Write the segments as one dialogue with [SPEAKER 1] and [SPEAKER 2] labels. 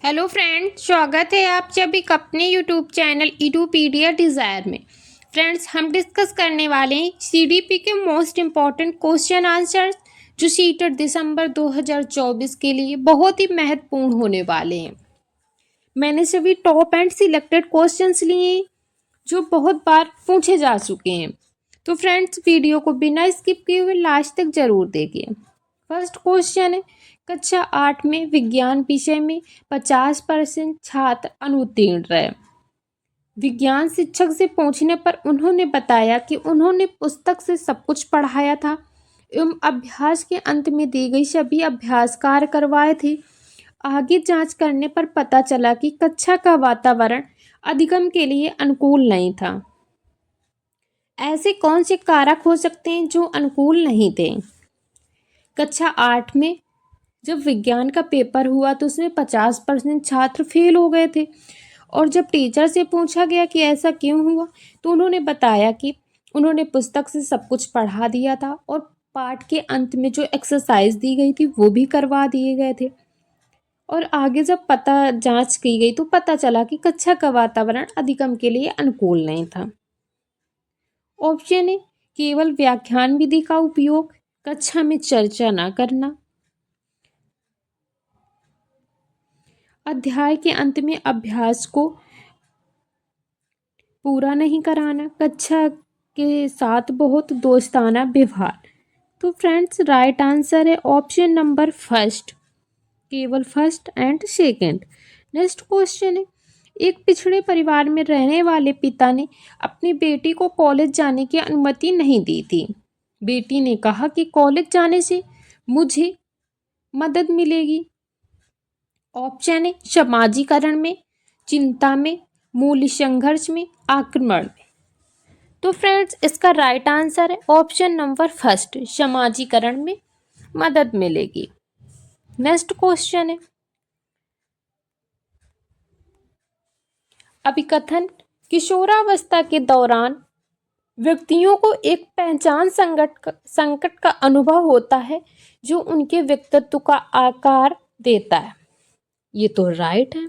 [SPEAKER 1] Hello friends, स्वागत है आप सभी का अपने यूट्यूब चैनल ईडूपीडिया डिज़ायर में। फ्रेंड्स, हम डिस्कस करने वाले हैं सीडीपी के मोस्ट इम्पॉर्टेंट क्वेश्चन आंसर्स जो सीटेट दिसंबर 2024 के लिए बहुत ही महत्वपूर्ण होने वाले हैं। मैंने सभी टॉप एंड सिलेक्टेड क्वेश्चंस लिए हैं जो बहुत बार पूछे जा चुके हैं। तो फ्रेंड्स, वीडियो को बिना स्किप किए हुए लास्ट तक जरूर देखिए। फर्स्ट क्वेश्चन है, कक्षा 8 में विज्ञान विषय में 50% छात्र अनुत्तीर्ण रहे। विज्ञान शिक्षक से पूछने पर उन्होंने बताया कि उन्होंने पुस्तक से सब कुछ पढ़ाया था एवं अभ्यास के अंत में दी गई सभी अभ्यास कार्य करवाए थे। आगे जांच करने पर पता चला कि कक्षा का वातावरण अधिगम के लिए अनुकूल नहीं था। ऐसे कौन से कारक हो सकते हैं जो अनुकूल नहीं थे? कक्षा 8 में जब विज्ञान का पेपर हुआ तो उसमें 50% छात्र फेल हो गए थे और जब टीचर से पूछा गया कि ऐसा क्यों हुआ तो उन्होंने बताया कि उन्होंने पुस्तक से सब कुछ पढ़ा दिया था और पाठ के अंत में जो एक्सरसाइज दी गई थी वो भी करवा दिए गए थे। और आगे जब जांच की गई तो पता चला कि कक्षा का वातावरण अधिगम के लिए अनुकूल नहीं था। ऑप्शन ए, केवल व्याख्यान विधि का उपयोग, कक्षा में चर्चा न करना, अध्याय के अंत में अभ्यास को पूरा नहीं कराना, कक्षा के साथ बहुत दोस्ताना व्यवहार। तो फ्रेंड्स, राइट आंसर है ऑप्शन नंबर फर्स्ट, केवल first and second. Next question है, एक पिछड़े परिवार में रहने वाले पिता ने अपनी बेटी को कॉलेज जाने की अनुमति नहीं दी थी। बेटी ने कहा कि कॉलेज जाने से मुझे मदद मिलेगी। ऑप्शन है समाजीकरण में, चिंता में, मूल्य संघर्ष में, आक्रमण में। तो फ्रेंड्स, इसका राइट आंसर है ऑप्शन नंबर फर्स्ट, समाजीकरण में मदद मिलेगी। नेक्स्ट क्वेश्चन है, अभिकथन, किशोरावस्था के दौरान व्यक्तियों को एक पहचान संकट का अनुभव होता है जो उनके व्यक्तित्व का आकार देता है। ये तो राइट है।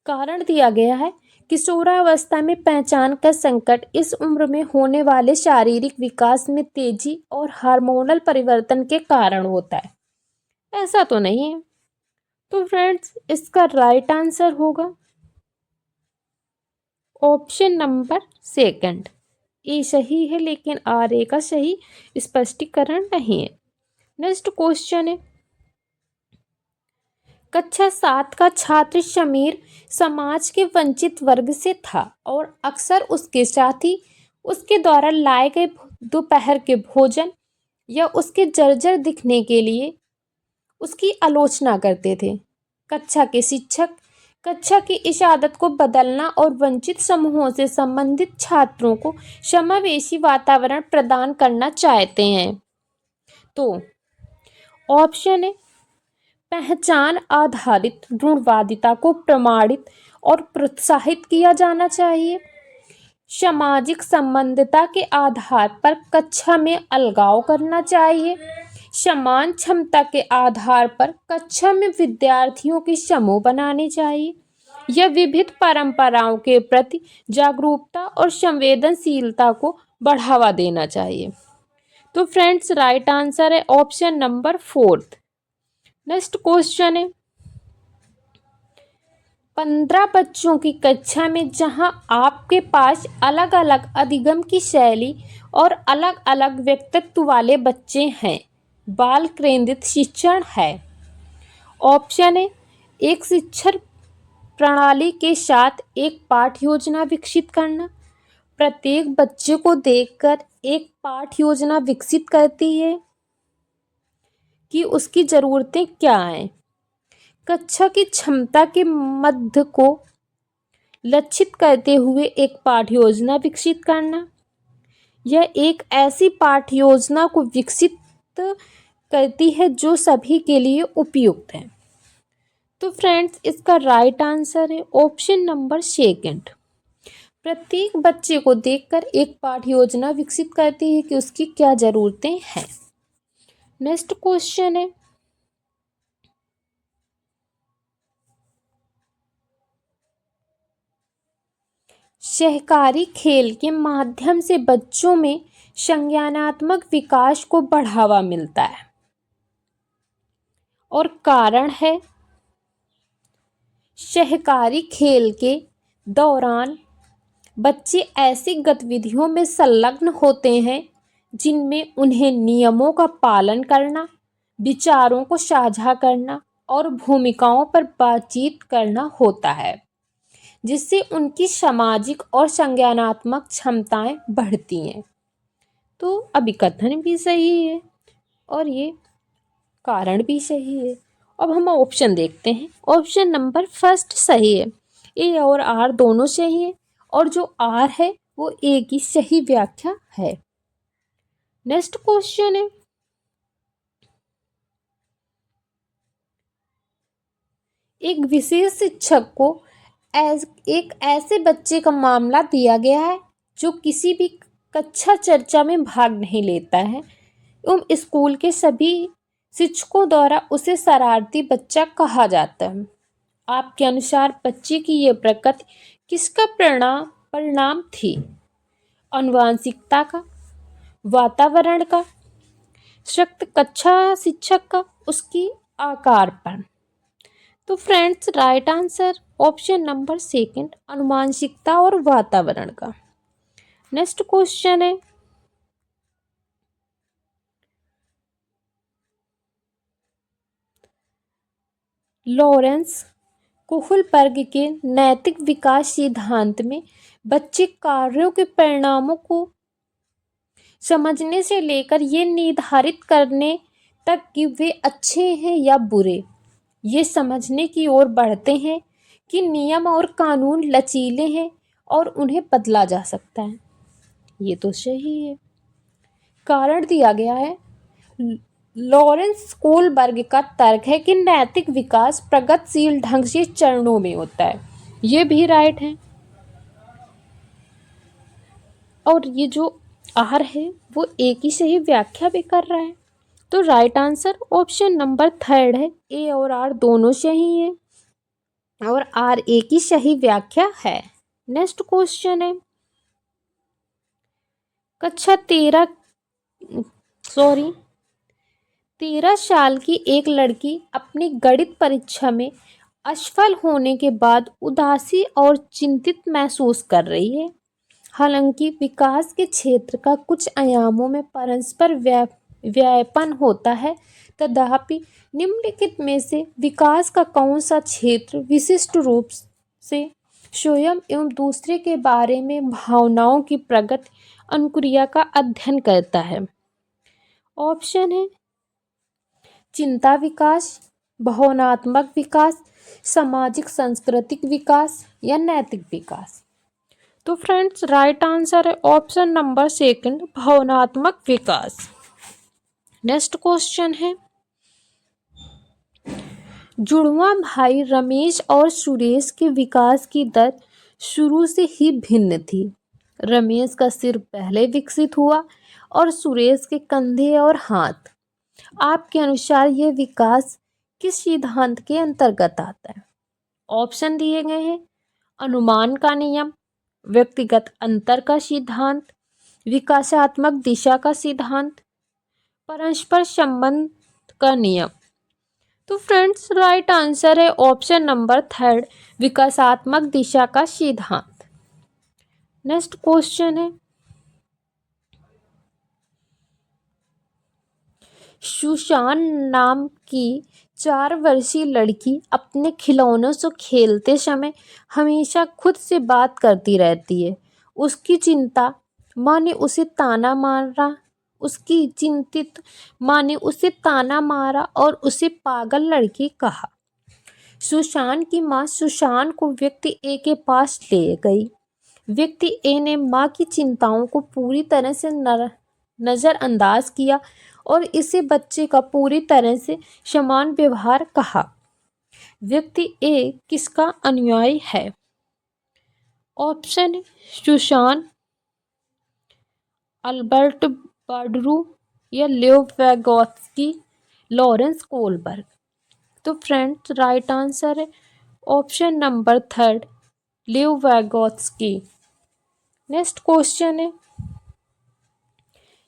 [SPEAKER 1] कारण दिया गया है, किशोरावस्था में पहचान का संकट इस उम्र में होने वाले शारीरिक विकास में तेजी और हार्मोनल परिवर्तन के कारण होता है। ऐसा तो नहीं है। तो फ्रेंड्स, इसका राइट आंसर होगा ऑप्शन नंबर सेकंड। ए सही है लेकिन आर ए का सही स्पष्टीकरण नहीं है। नेक्स्ट क्वेश्चन है, कक्षा 7 का छात्र समीर समाज के वंचित वर्ग से था और अक्सर उसके साथी उसके द्वारा लाए गए दोपहर के भोजन या उसके जर्जर दिखने के लिए उसकी आलोचना करते थे। कक्षा के शिक्षक कक्षा की इस आदत को बदलना और वंचित समूहों से संबंधित छात्रों को समावेशी वातावरण प्रदान करना चाहते हैं। तो ऑप्शन है, पहचान आधारित ऋणवादिता को प्रमाणित और प्रोत्साहित किया जाना चाहिए, सामाजिक संबंधता के आधार पर कक्षा में अलगाव करना चाहिए, समान क्षमता के आधार पर कक्षा में विद्यार्थियों के समूह बनाने चाहिए, या विविध परंपराओं के प्रति जागरूकता और संवेदनशीलता को बढ़ावा देना चाहिए। तो फ्रेंड्स, राइट आंसर है option number fourth. Next question है, 15 बच्चों की कक्षा में जहां आपके पास अलग अलग अधिगम की शैली और अलग अलग व्यक्तित्व वाले बच्चे हैं, बाल केंद्रित शिक्षण है। ऑप्शन है, एक शिक्षण प्रणाली के साथ एक पाठ योजना विकसित करना, प्रत्येक बच्चे को देखकर एक पाठ योजना विकसित करती है कि उसकी ज़रूरतें क्या हैं, कक्षा की क्षमता के मध्य को लक्षित करते हुए एक पाठ योजना विकसित करना, यह एक ऐसी पाठ योजना को विकसित करती है जो सभी के लिए उपयुक्त है। तो फ्रेंड्स, इसका राइट आंसर है ऑप्शन नंबर सेकंड, प्रत्येक बच्चे को देखकर एक पाठ योजना विकसित करती है कि उसकी क्या ज़रूरतें हैं। नेक्स्ट क्वेश्चन है, सहकारी खेल के माध्यम से बच्चों में संज्ञानात्मक विकास को बढ़ावा मिलता है। और कारण है, सहकारी खेल के दौरान बच्चे ऐसी गतिविधियों में संलग्न होते हैं जिनमें उन्हें नियमों का पालन करना, विचारों को साझा करना और भूमिकाओं पर बातचीत करना होता है, जिससे उनकी सामाजिक और संज्ञानात्मक क्षमताएं बढ़ती हैं। तो अभिकथन भी सही है और ये कारण भी सही है। अब हम ऑप्शन देखते हैं। ऑप्शन नंबर फर्स्ट सही है, ए और आर दोनों सही है और जो आर है वो ए की सही व्याख्या है। नेक्स्ट क्वेश्चन है, एक विशेष शिक्षक को एक ऐसे बच्चे का मामला दिया गया है जो किसी भी कक्षा चर्चा में भाग नहीं लेता है एवं स्कूल के सभी शिक्षकों द्वारा उसे शरारती बच्चा कहा जाता है। आपके अनुसार बच्चे की यह प्रकृति किसका परिणाम थी? आनुवंशिकता का, वातावरण का, सख्त कक्षा शिक्षक का, उसकी आकार पर? तो friends right answer option number second, आनुवंशिकता और वातावरण का। नेक्स्ट क्वेश्चन है, लॉरेंस कोहलबर्ग के नैतिक विकास सिद्धांत में बच्चे कार्यों के परिणामों को समझने से लेकर ये निर्धारित करने तक कि वे अच्छे हैं या बुरे, ये समझने की ओर बढ़ते हैं कि नियम और कानून लचीले हैं और उन्हें बदला जा सकता है। ये तो सही है। कारण दिया गया है, लॉरेंस कोहलबर्ग का तर्क है कि नैतिक विकास प्रगतिशील ढंग से चरणों में होता है। ये भी राइट है। और ये जो आर है वो एक ही सही व्याख्या भी कर रहा है। तो right answer option number third है, ए और आर दोनों सही है और आर ए की सही व्याख्या है। नेक्स्ट क्वेश्चन है, कक्षा 13 साल की एक लड़की अपनी गणित परीक्षा में असफल होने के बाद उदासी और चिंतित महसूस कर रही है। हालांकि विकास के क्षेत्र का कुछ आयामों में परस्पर व्यापन होता है, तथापि निम्नलिखित में से विकास का कौन सा क्षेत्र विशिष्ट रूप से स्वयं एवं दूसरे के बारे में भावनाओं की प्रगति अनुक्रिया का अध्ययन करता है? ऑप्शन है चिंता विकास, भावनात्मक विकास, सामाजिक सांस्कृतिक विकास या नैतिक विकास। तो फ्रेंड्स राइट आंसर है ऑप्शन नंबर सेकंड, भावनात्मक विकास। नेक्स्ट क्वेश्चन है, जुड़वा भाई रमेश और सुरेश के विकास की दर शुरू से ही भिन्न थी। रमेश का सिर पहले विकसित हुआ और सुरेश के कंधे और हाथ। आपके अनुसार यह विकास किस सिद्धांत के अंतर्गत आता है? ऑप्शन दिए गए हैं, अनुमान का नियम, व्यक्तिगत अंतर का सिद्धांत, विकासात्मक दिशा का सिद्धांत, परस्पर संबंध का नियम। तो फ्रेंड्स राइट आंसर है ऑप्शन नंबर थर्ड, विकासात्मक दिशा का सिद्धांत। नेक्स्ट क्वेश्चन है, सुशान नाम की 4 वर्षीय लड़की अपने खिलौनों से खेलते समय हमेशा खुद से बात करती रहती है। उसकी चिंता माँ ने उसे ताना मारा उसकी चिंतित माँ ने उसे ताना मारा और उसे पागल लड़की कहा। सुशान की माँ सुशान को व्यक्ति ए के पास ले गई। व्यक्ति ए ने माँ की चिंताओं को पूरी तरह से नज़रअंदाज किया और इसे बच्चे का पूरी तरह से समान व्यवहार कहा। व्यक्ति ए किसका अनुयायी है? ऑप्शन सुशान, अल्बर्ट बाडरू या लियो वैगोत्स्की, लॉरेंस कोहलबर्ग। तो फ्रेंड्स राइट आंसर है ऑप्शन नंबर थर्ड, लियो वैगोत्स्की। नेक्स्ट क्वेश्चन है,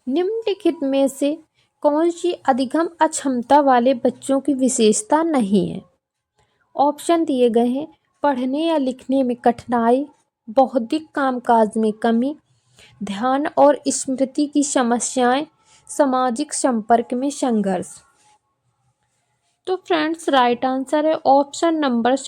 [SPEAKER 1] निम्नलिखित में से कौन सी अधिगम अक्षमता वाले बच्चों की विशेषता नहीं है? ऑप्शन दिए गए हैं, पढ़ने या लिखने में कठिनाई, बौद्धिक कामकाज में कमी, ध्यान और स्मृति की समस्याएं, सामाजिक संपर्क में संघर्ष। तो फ्रेंड्स राइट आंसर है ऑप्शन नंबर 6।